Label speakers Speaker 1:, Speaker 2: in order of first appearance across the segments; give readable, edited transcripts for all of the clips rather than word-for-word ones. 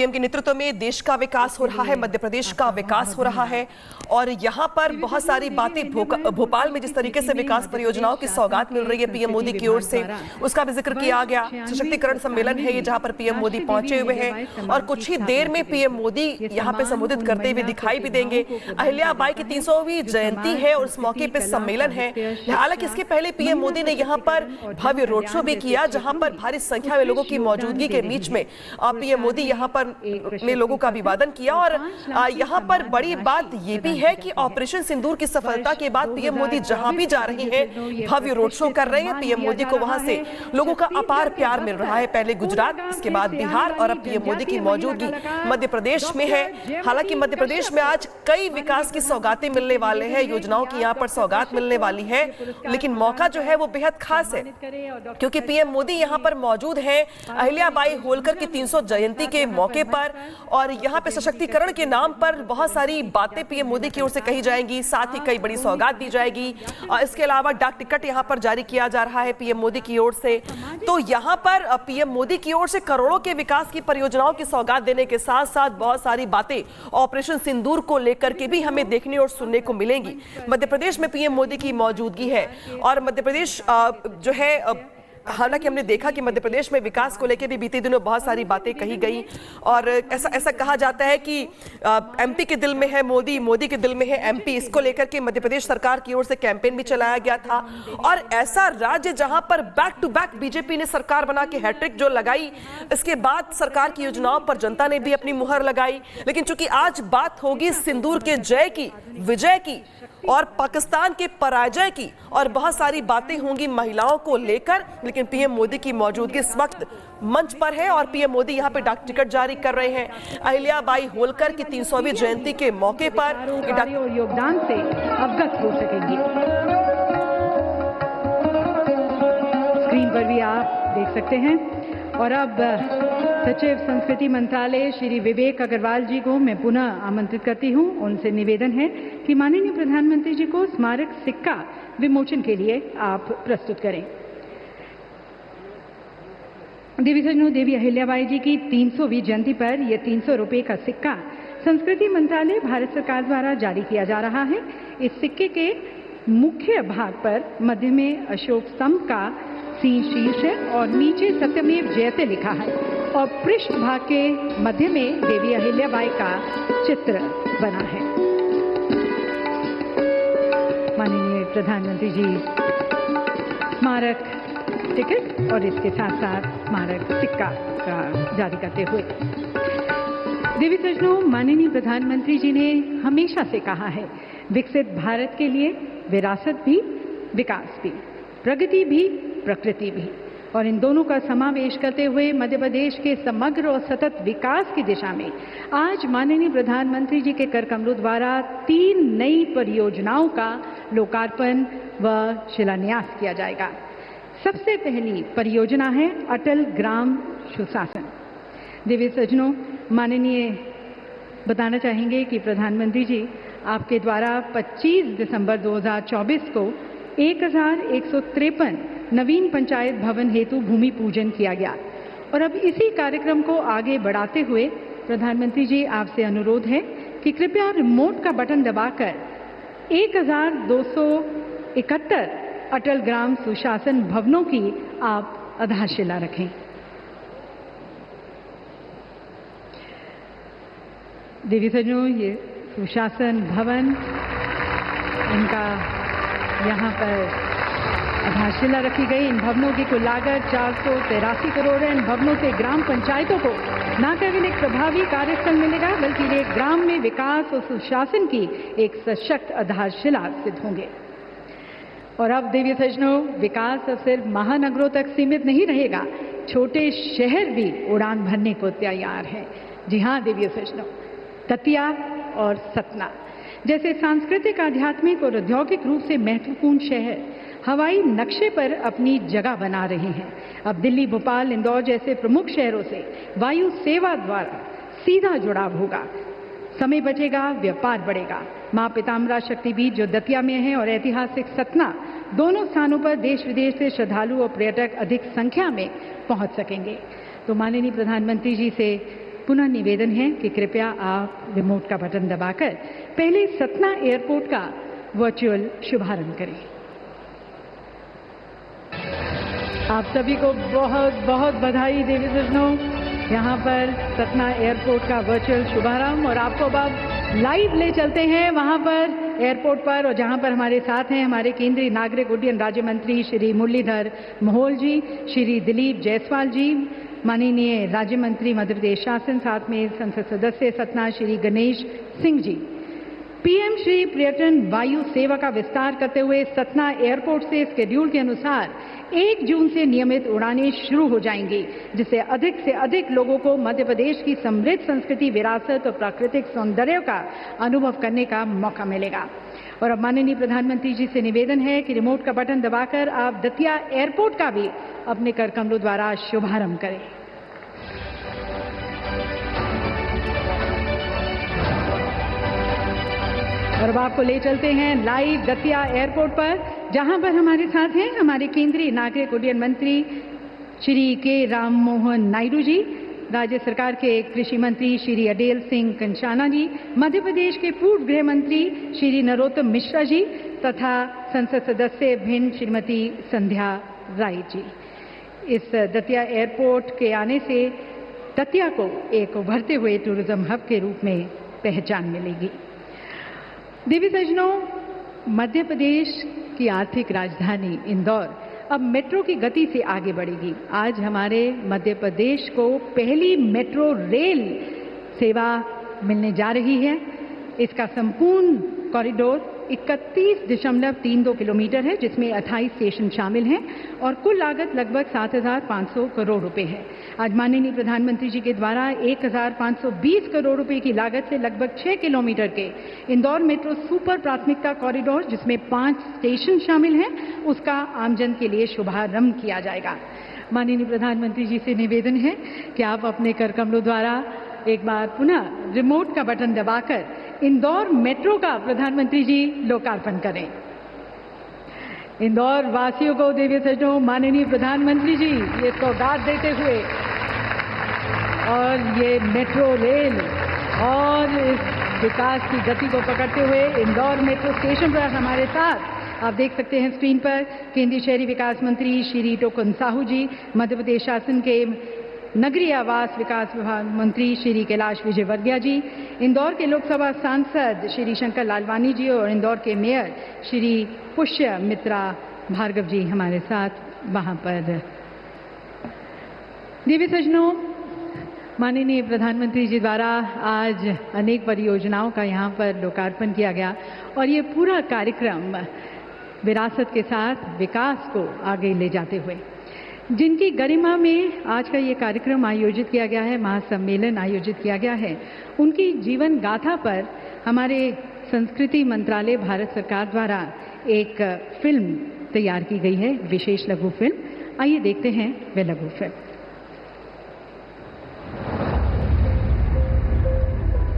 Speaker 1: PM के नेतृत्व में देश का विकास हो रहा है, मध्य प्रदेश का विकास हो रहा है और यहाँ पर बहुत सारी बातें भोपाल में जिस तरीके से विकास परियोजनाओं की सौगात मिल रही है पीएम मोदी की ओर से, उसका भी जिक्र किया गया। सशक्तिकरण सम्मेलन है ये, जहाँ पर पीएम मोदी पहुंचे हुए हैं और कुछ ही देर में पीएम मोदी यहाँ पे संबोधित करते हुए दिखाई भी देंगे। अहिल्याबाई की 300वीं जयंती है और उस मौके पे सम्मेलन है। हालांकि इसके पहले पीएम मोदी ने यहाँ पर भव्य रोड शो भी किया, जहाँ पर भारी संख्या में लोगों की मौजूदगी के बीच में पीएम मोदी यहाँ पर ने लोगों का अभिवादन किया। और यहाँ पर बड़ी बात ये भी है कि ऑपरेशन सिंदूर की सफलता के बाद पीएम मोदी जहां भी जा रहे हैं भव्य रोड शो कर रहे हैं। पीएम मोदी को वहां से लोगों का अपार प्यार मिल रहा है। पहले गुजरात, इसके बाद बिहार और अब पीएम मोदी की मौजूदगी मध्य प्रदेश में है। हालांकि मध्य प्रदेश में आज कई विकास की सौगातें मिलने वाले हैं, योजनाओं की यहाँ पर सौगात मिलने वाली है, लेकिन मौका जो है वो बेहद खास है क्योंकि पीएम मोदी यहाँ पर मौजूद है अहिल्याबाई होलकर की 300 जयंती के मौके पर। और यहाँ पे सशक्तिकरण के नाम पर बहुत सारी बातें पीएम मोदी की ओर से कही जाएंगी, साथ ही कई बड़ी सौगात दी जाएगी। इसके अलावा डाक टिकट यहाँ पर जारी किया जा रहा है पीएम मोदी की ओर से। तो यहाँ पर पीएम मोदी की ओर से करोड़ों के विकास की परियोजनाओं की सौगात देने के साथ साथ बहुत सारी बातें ऑपरेशन सिंदूर को लेकर के भी हमें देखने और सुनने को मिलेंगी। मध्य प्रदेश में पीएम मोदी की मौजूदगी है और मध्य प्रदेश जो है, हालांकि हमने देखा कि मध्य प्रदेश में विकास को लेकर भी बीते दिनों बहुत सारी बातें कही गई और ऐसा कहा जाता है कि एमपी के दिल में है मोदी, मोदी के दिल में है एमपी। इसको लेकर के मध्य प्रदेश सरकार की ओर से कैंपेन भी चलाया गया था और ऐसा राज्य जहां पर बैक टू बैक बीजेपी ने सरकार बना के हैट्रिक जो लगाई, इसके बाद सरकार की योजनाओं पर जनता ने भी अपनी मुहर लगाई। लेकिन चूंकि आज बात होगी सिंदूर के जय की, विजय की और पाकिस्तान के पराजय की और बहुत सारी बातें होंगी महिलाओं को लेकर, लेकिन पीएम मोदी की मौजूदगी इस वक्त मंच पर है और pm मोदी यहां पे डाक टिकट जारी कर रहे हैं। अहिल्याबाई होलकर की 300वीं जयंती के मौके पर
Speaker 2: योगदान से अवगत हो सकेंगे। स्क्रीन पर भी आप देख सकते हैं। और अब सचिव संस्कृति मंत्रालय श्री विवेक अग्रवाल जी को मैं पुनः आमंत्रित करती हूं। उनसे निवेदन है कि माननीय प्रधानमंत्री जी को स्मारक सिक्का विमोचन के लिए आप प्रस्तुत करें। देवी सजनों, देवी अहिल्याबाई जी की 300वीं जयंती पर यह 300 रुपये का सिक्का संस्कृति मंत्रालय भारत सरकार द्वारा जारी किया जा रहा है। इस सिक्के के मुख्य भाग पर मध्य में अशोक स्तंभ का शीर्ष है और नीचे सत्यमेव जयते लिखा है और पृष्ठ भाग के मध्य में देवी अहिल्याबाई का चित्र बना है। माननीय प्रधानमंत्री जी स्मारक टिकट और इसके साथ साथ स्मारक सिक्का का जारी करते हुए, देवी सजनों, माननीय प्रधानमंत्री जी ने हमेशा से कहा है विकसित भारत के लिए विरासत भी, विकास भी, प्रगति भी, प्रकृति भी, और इन दोनों का समावेश करते हुए मध्य प्रदेश के समग्र और सतत विकास की दिशा में आज माननीय प्रधानमंत्री जी के कर कमलों द्वारा 3 नई परियोजनाओं का लोकार्पण व शिलान्यास किया जाएगा। सबसे पहली परियोजना है अटल ग्राम सुशासन। देवी सज्जनों, माननीय बताना चाहेंगे कि प्रधानमंत्री जी आपके द्वारा 25 दिसंबर 2024 को 1153 नवीन पंचायत भवन हेतु भूमि पूजन किया गया और अब इसी कार्यक्रम को आगे बढ़ाते हुए प्रधानमंत्री जी आपसे अनुरोध है कि कृपया रिमोट का बटन दबाकर 1271 अटल ग्राम सुशासन भवनों की आप आधारशिला रखें। देवी सज्जनों, ये सुशासन भवन, इनका यहाँ पर आधारशिला रखी गई। इन भवनों की कुल लागत 483 करोड़ है। इन भवनों से ग्राम पंचायतों को न केवल एक प्रभावी कार्यस्थल मिलेगा बल्कि ये ग्राम में विकास और सुशासन की एक सशक्त आधारशिला सिद्ध होंगे। और अब देवी सज्जनों, विकास अब सिर्फ महानगरों तक सीमित नहीं रहेगा, छोटे शहर भी उड़ान भरने को तैयार हैं। जी हाँ देवी सज्जनों, दतिया और सतना जैसे सांस्कृतिक, आध्यात्मिक और औद्योगिक रूप से महत्वपूर्ण शहर हवाई नक्शे पर अपनी जगह बना रहे हैं। अब दिल्ली, भोपाल, इंदौर जैसे प्रमुख शहरों से वायु सेवा द्वारा सीधा जुड़ाव होगा, समय बचेगा, व्यापार बढ़ेगा। मां पीताम्बरा शक्तिपीठ जो दतिया में है और ऐतिहासिक सतना, दोनों स्थानों पर देश विदेश से श्रद्धालु और पर्यटक अधिक संख्या में पहुंच सकेंगे। तो माननीय प्रधानमंत्री जी से पुनः निवेदन है कि कृपया आप रिमोट का बटन दबाकर पहले सतना एयरपोर्ट का वर्चुअल शुभारंभ करें। आप सभी को बहुत बहुत बधाई देवी सज्जनों, यहाँ पर सतना एयरपोर्ट का वर्चुअल शुभारंभ। और आपको अब लाइव ले चलते हैं वहाँ पर एयरपोर्ट पर, और जहाँ पर हमारे साथ हैं हमारे केंद्रीय नागरिक उड्डयन राज्य मंत्री श्री मुरलीधर मोहोल जी, श्री दिलीप जायसवाल जी, माननीय राज्य मंत्री मध्य प्रदेश शासन, साथ में संसद सदस्य सतना श्री गणेश सिंह जी। पीएम श्री पर्यटन वायु सेवा का विस्तार करते हुए सतना एयरपोर्ट से शेड्यूल के अनुसार 1 जून से नियमित उड़ानें शुरू हो जाएंगी, जिससे अधिक से अधिक लोगों को मध्य प्रदेश की समृद्ध संस्कृति, विरासत और प्राकृतिक सौंदर्य का अनुभव करने का मौका मिलेगा। और अब माननीय प्रधानमंत्री जी से निवेदन है कि रिमोट का बटन दबाकर आप दतिया एयरपोर्ट का भी अपने कर कमलों द्वारा शुभारंभ करें। और अब आपको ले चलते हैं लाइव दतिया एयरपोर्ट पर, जहां पर हमारे साथ हैं हमारे केंद्रीय नागरिक उड्डयन मंत्री श्री के राम मोहन नायडू जी, राज्य सरकार के कृषि मंत्री श्री अडेल सिंह कंचाना जी, मध्य प्रदेश के पूर्व गृह मंत्री श्री नरोत्तम मिश्रा जी तथा संसद सदस्य भिंड श्रीमती संध्या राय जी। इस दतिया एयरपोर्ट के आने से दतिया को एक उभरते हुए टूरिज्म हब के रूप में पहचान मिलेगी। देवी सज्जनों, मध्य प्रदेश की आर्थिक राजधानी इंदौर अब मेट्रो की गति से आगे बढ़ेगी। आज हमारे मध्य प्रदेश को पहली मेट्रो रेल सेवा मिलने जा रही है। इसका संपूर्ण कॉरिडोर 31.32 किलोमीटर है, जिसमें 28 स्टेशन शामिल हैं और कुल लागत लगभग 7,500 करोड़ रुपए है। आज माननीय प्रधानमंत्री जी के द्वारा 1,520 करोड़ रुपए की लागत से लगभग 6 किलोमीटर के इंदौर मेट्रो सुपर प्राथमिकता कॉरिडोर, जिसमें 5 स्टेशन शामिल हैं, उसका आमजन के लिए शुभारंभ किया जाएगा। माननीय प्रधानमंत्री जी से निवेदन है कि आप अपने कर कमलों द्वारा एक बार पुनः रिमोट का बटन दबाकर इंदौर मेट्रो का प्रधानमंत्री जी लोकार्पण करें। इंदौर वासियों को देवी सज्जनों, माननीय प्रधानमंत्री जी ये सौगात देते हुए और ये मेट्रो रेल और इस विकास की गति को पकड़ते हुए इंदौर मेट्रो स्टेशन पर हमारे साथ आप देख सकते हैं स्क्रीन पर केंद्रीय शहरी विकास मंत्री श्री टोकन साहू जी, मध्य प्रदेश शासन के नगरीय आवास विकास विभाग मंत्री श्री कैलाश विजयवर्गीय जी, इंदौर के लोकसभा सांसद श्री शंकर लालवानी जी और इंदौर के मेयर श्री पुष्य मित्रा भार्गव जी हमारे साथ वहां पर। देवी सज्जनों, माननीय प्रधानमंत्री जी द्वारा आज अनेक परियोजनाओं का यहाँ पर लोकार्पण किया गया और ये पूरा कार्यक्रम विरासत के साथ विकास को आगे ले जाते हुए, जिनकी गरिमा में आज का ये कार्यक्रम आयोजित किया गया है, महासम्मेलन आयोजित किया गया है, उनकी जीवन गाथा पर हमारे संस्कृति मंत्रालय भारत सरकार द्वारा एक फिल्म तैयार की गई है, विशेष लघु फिल्म। आइए देखते हैं वह लघु फिल्म।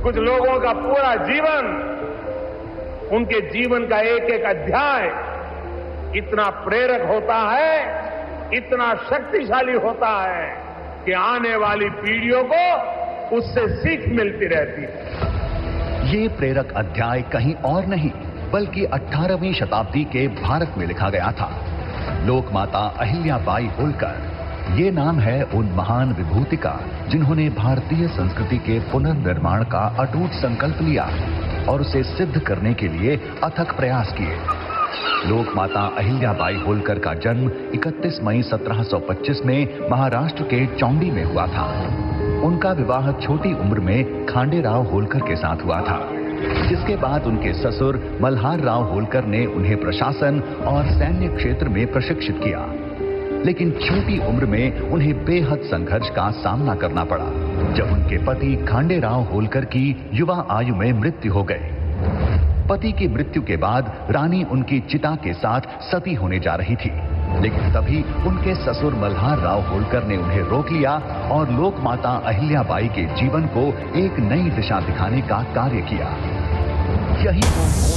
Speaker 3: कुछ लोगों का पूरा जीवन, उनके जीवन का एक एक अध्याय इतना प्रेरक होता है, इतना शक्तिशाली होता है कि आने वाली पीढ़ियों को उससे सीख मिलती रहती है।
Speaker 4: ये प्रेरक अध्याय कहीं और नहीं बल्कि 18वीं शताब्दी के भारत में लिखा गया था। लोकमाता अहिल्याबाई होलकर, ये नाम है उन महान विभूति का जिन्होंने भारतीय संस्कृति के पुनर्निर्माण का अटूट संकल्प लिया और उसे सिद्ध करने के लिए अथक प्रयास किए। लोकमाता अहिल्याबाई होलकर का जन्म 31 मई 1725 में महाराष्ट्र के चौंडी में हुआ था। उनका विवाह छोटी उम्र में खांडेराव होलकर के साथ हुआ था, जिसके बाद उनके ससुर मल्हार राव होलकर ने उन्हें प्रशासन और सैन्य क्षेत्र में प्रशिक्षित किया। लेकिन छोटी उम्र में उन्हें बेहद संघर्ष का सामना करना पड़ा जब उनके पति खांडेराव होलकर की युवा आयु में मृत्यु हो गई। पति की मृत्यु के बाद रानी उनकी चिता के साथ सती होने जा रही थी, लेकिन तभी उनके ससुर मल्हार राव होलकर ने उन्हें रोक लिया और लोकमाता अहिल्याबाई के जीवन को एक नई दिशा दिखाने का कार्य किया। यही वो